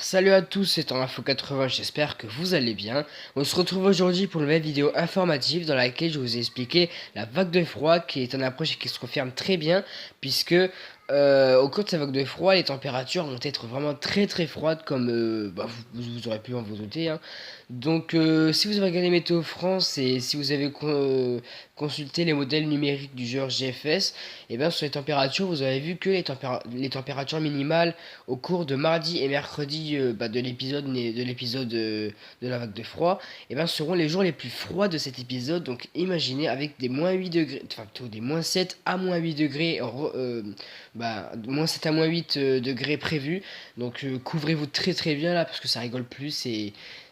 Salut à tous, c'est Info80, j'espère que vous allez bien. On se retrouve aujourd'hui pour une nouvelle vidéo informative dans laquelle je vous ai expliqué la vague de froid qui est en approche et qui se confirme très bien puisque au cours de cette vague de froid, les températures vont être vraiment très froides comme vous aurez pu en vous douter, hein. Donc si vous avez regardé Météo France et si vous avez consulté les modèles numériques du genre GFS, et bien sur les températures, vous avez vu que les températures minimales au cours de mardi et mercredi de la vague de froid, et ben seront les jours les plus froids de cet épisode. Donc imaginez avec des moins 8 degrés, enfin plutôt des moins 7 à moins 8 degrés, moins 7 à moins 8 degrés prévus. Donc couvrez-vous très bien là parce que ça rigole plus.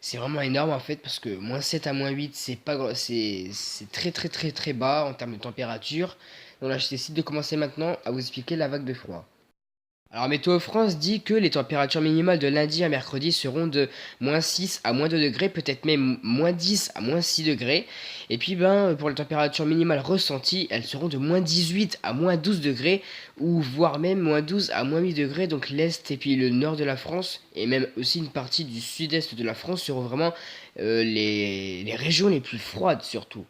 C'est vraiment énorme en fait parce que moins 7 à moins 8 c'est très bas en termes de température. Donc là je décide de commencer maintenant à vous expliquer la vague de froid. Alors Météo France dit que les températures minimales de lundi à mercredi seront de moins 6 à moins 2 degrés, peut-être même moins 10 à moins 6 degrés. Et puis pour les températures minimales ressenties, elles seront de moins 18 à moins 12 degrés, ou voire même moins 12 à moins 8 degrés. Donc l'Est et puis le nord de la France, et même aussi une partie du sud-est de la France, seront vraiment les régions les plus froides surtout.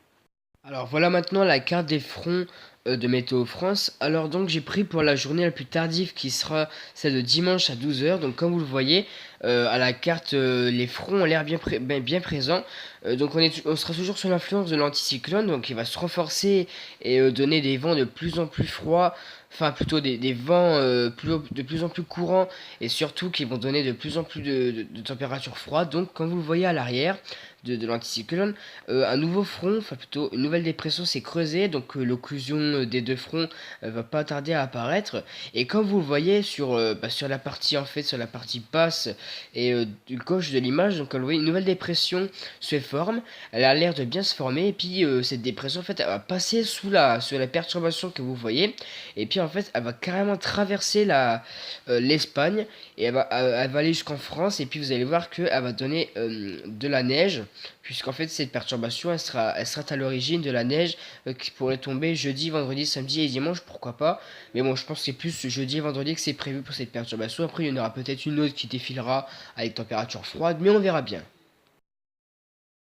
Alors voilà maintenant la carte des fronts de Météo France. Alors donc j'ai pris pour la journée la plus tardive qui sera celle de dimanche à 12 h. Donc comme vous le voyez à la carte, les fronts ont l'air bien présents. Donc on sera toujours sous l'influence de l'anticyclone, donc il va se renforcer et donner des vents de plus en plus froids. Enfin plutôt des vents de plus en plus courants et surtout qui vont donner de plus en plus de températures froides. Donc comme vous le voyez à l'arrière de l'anticyclone, un nouveau front, enfin plutôt une nouvelle dépression s'est creusée, donc l'occlusion des deux fronts va pas tarder à apparaître. Et comme vous le voyez sur la partie sur la partie basse et du gauche de l'image, donc comme vous voyez une nouvelle dépression se forme, elle a l'air de bien se former, et puis cette dépression en fait elle va passer sous la perturbation que vous voyez, et puis en fait elle va carrément traverser l'Espagne, et elle va aller jusqu'en France, et puis vous allez voir qu'elle va donner de la neige, puisqu'en fait cette perturbation elle sera à l'origine de la neige qui pourrait tomber jeudi, vendredi, samedi et dimanche, pourquoi pas. Mais bon, je pense que c'est plus jeudi et vendredi que c'est prévu pour cette perturbation. Après il y en aura peut-être une autre qui défilera avec température froide, mais on verra bien.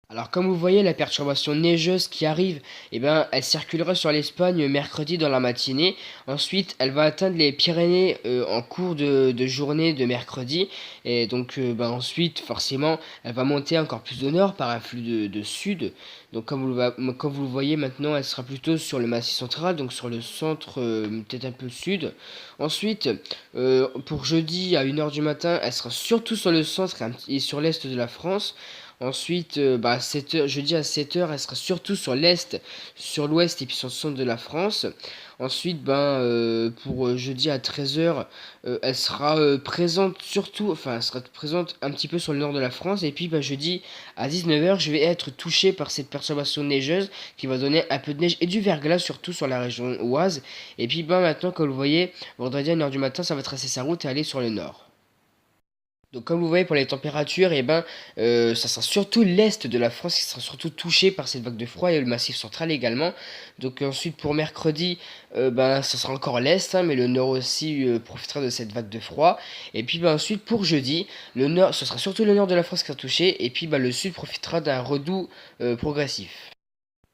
Alors comme vous voyez, la perturbation neigeuse qui arrive, elle circulera sur l'Espagne mercredi dans la matinée. Ensuite, elle va atteindre les Pyrénées en cours de journée de mercredi. Et donc ensuite, forcément, elle va monter encore plus au nord par un flux de sud. Donc comme vous le voyez maintenant, elle sera plutôt sur le Massif central, donc sur le centre, peut-être un peu sud. Ensuite, pour jeudi à 1 h du matin, elle sera surtout sur le centre et sur l'est de la France. Ensuite, à 7 heures, jeudi à 7 heures, elle sera surtout sur l'est, sur l'ouest et puis sur le centre de la France. Ensuite, pour jeudi à 13 heures, elle sera présente surtout, enfin, elle sera présente un petit peu sur le nord de la France. Et puis, jeudi à 19 heures, je vais être touché par cette perturbation neigeuse qui va donner un peu de neige et du verglas, surtout sur la région Oise. Et puis, maintenant, comme vous le voyez, vendredi à 1 h du matin, ça va tracer sa route et aller sur le nord. Donc comme vous voyez pour les températures, ça sera surtout l'est de la France qui sera surtout touché par cette vague de froid et le massif central également. Donc ensuite pour mercredi, ça sera encore l'est, hein, mais le nord aussi profitera de cette vague de froid. Et puis ensuite pour jeudi, le nord, ce sera surtout le nord de la France qui sera touché, et puis le sud profitera d'un redout progressif.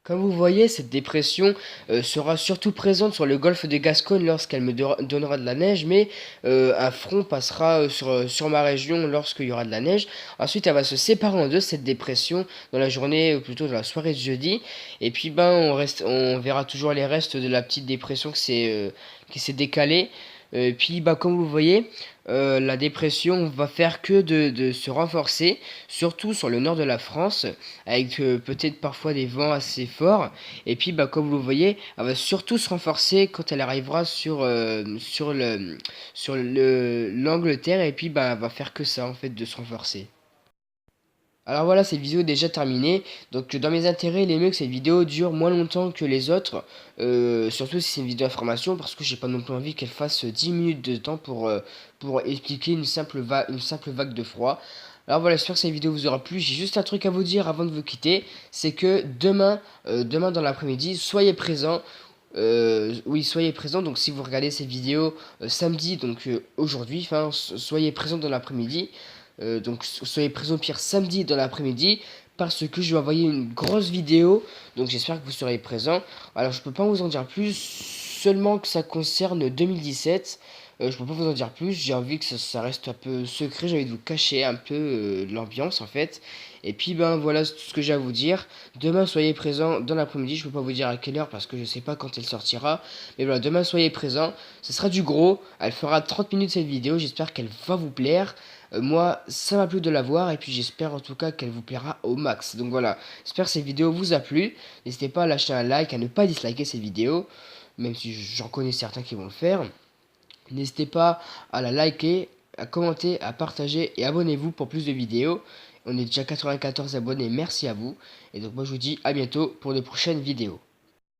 Comme vous voyez, cette dépression sera surtout présente sur le golfe de Gascogne lorsqu'elle me donnera de la neige, mais un front passera sur ma région lorsqu'il y aura de la neige. Ensuite, elle va se séparer en deux, cette dépression, dans la journée, plutôt dans la soirée de jeudi. Et puis, on verra toujours les restes de la petite dépression qui s'est décalée. Puis, comme vous voyez, la dépression va faire que de se renforcer, surtout sur le nord de la France, avec peut-être parfois des vents assez forts. Et puis, comme vous le voyez, elle va surtout se renforcer quand elle arrivera sur l'Angleterre. Et puis, elle va faire que ça, en fait, de se renforcer. Alors voilà, cette vidéo est déjà terminée. Donc dans mes intérêts, il est mieux que cette vidéo dure moins longtemps que les autres. Surtout si c'est une vidéo d'information, parce que j'ai pas non plus envie qu'elle fasse 10 minutes de temps pour expliquer une simple vague de froid. Alors voilà, j'espère que cette vidéo vous aura plu. J'ai juste un truc à vous dire avant de vous quitter. C'est que demain dans l'après-midi, soyez présents. Oui, soyez présents. Donc si vous regardez cette vidéo samedi, donc aujourd'hui, enfin, soyez présents dans l'après-midi. Donc soyez présents au pire samedi dans l'après-midi, parce que je vais envoyer une grosse vidéo. Donc j'espère que vous serez présents. Alors je peux pas vous en dire plus, seulement que ça concerne 2017. Je peux pas vous en dire plus, j'ai envie que ça reste un peu secret, j'ai envie de vous cacher un peu l'ambiance en fait. Et puis ben voilà tout ce que j'ai à vous dire. Demain soyez présents dans l'après-midi, je peux pas vous dire à quelle heure parce que je sais pas quand elle sortira. Mais voilà, demain soyez présents, ce sera du gros, elle fera 30 minutes cette vidéo, j'espère qu'elle va vous plaire. Moi ça m'a plu de la voir et puis j'espère en tout cas qu'elle vous plaira au max. Donc voilà, j'espère que cette vidéo vous a plu. N'hésitez pas à lâcher un like, à ne pas disliker cette vidéo, même si j'en connais certains qui vont le faire. N'hésitez pas à la liker, à commenter, à partager et abonnez-vous pour plus de vidéos. On est déjà 94 abonnés, merci à vous. Et donc moi je vous dis à bientôt pour de prochaines vidéos.